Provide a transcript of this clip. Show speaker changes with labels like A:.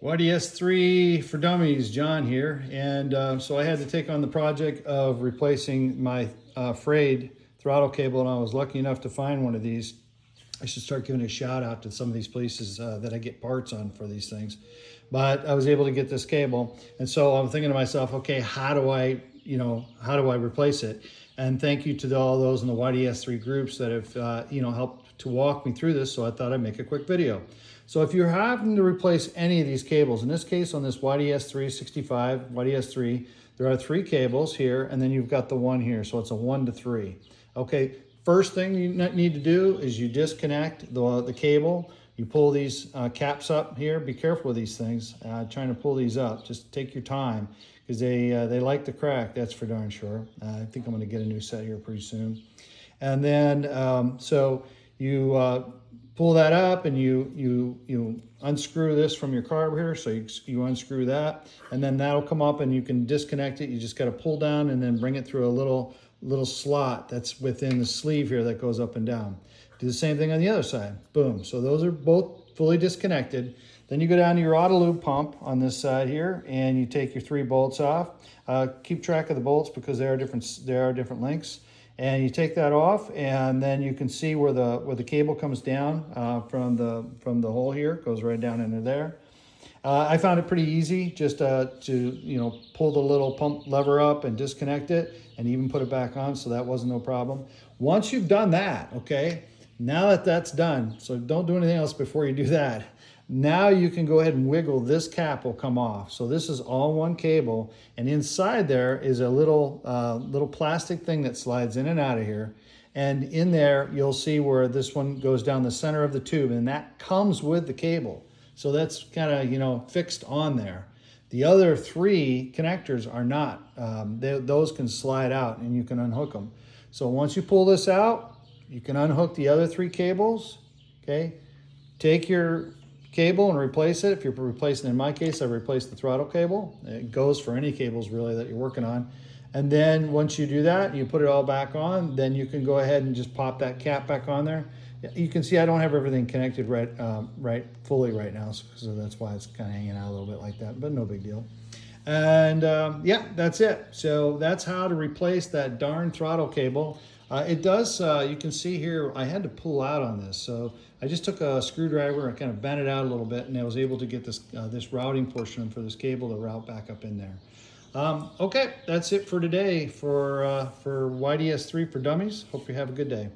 A: YDS3 for Dummies, John here. And so I had to take on the project of replacing my frayed throttle cable, and I was lucky enough to find one of these. I should start giving a shout out to some of these places that I get parts on for these things. But I was able to get this cable. And so I'm thinking to myself, okay, how do I replace it? And thank you to all those in the YDS3 groups that have, helped to walk me through this. So I thought I'd make a quick video. So if you're having to replace any of these cables, in this case on this YDS365, YDS3, there are 3 cables here, and then you've got the one here. So it's a 1 to 3. Okay, first thing you need to do is you disconnect the cable. You pull these caps up here. Be careful with these things, trying to pull these up. Just take your time, because they like to crack, that's for darn sure. I think I'm going to get a new set here pretty soon. And then, so you pull that up, and you unscrew this from your carburetor. So you unscrew that, and then that'll come up, and you can disconnect it. You just got to pull down and then bring it through a little slot that's within the sleeve here that goes up and down. Do the same thing on the other side. Boom. So those are both fully disconnected. Then you go down to your auto lube pump on this side here, and you take your 3 bolts off. Keep track of the bolts because there are different lengths. And you take that off, and then you can see where the cable comes down from the hole here. It goes right down into there. I found it pretty easy just to pull the little pump lever up and disconnect it, and even put it back on, so that wasn't no problem. Once you've done that, okay, now that that's done, so don't do anything else before you do that. Now you can go ahead and wiggle. This cap will come off. So this is all one cable, and inside there is a little plastic thing that slides in and out of here. And in there, you'll see where this one goes down the center of the tube, and that comes with the cable. So that's kind of, fixed on there. The other 3 connectors are not. Those can slide out, and you can unhook them. So once you pull this out, you can unhook the other 3 cables, okay? Take your cable and replace it. If you're replacing, in my case, I replaced the throttle cable. It goes for any cables really that you're working on. And then once you do that, you put it all back on, then you can go ahead and just pop that cap back on there. You can see I don't have everything connected right fully right now, so that's why it's kind of hanging out a little bit like that, but no big deal. And yeah, that's it. So that's how to replace that darn throttle cable. It does, you can see here, I had to pull out on this. So I just took a screwdriver and kind of bent it out a little bit, and I was able to get this routing portion for this cable to route back up in there. Okay, that's it for today for YDS3 for Dummies. Hope you have a good day.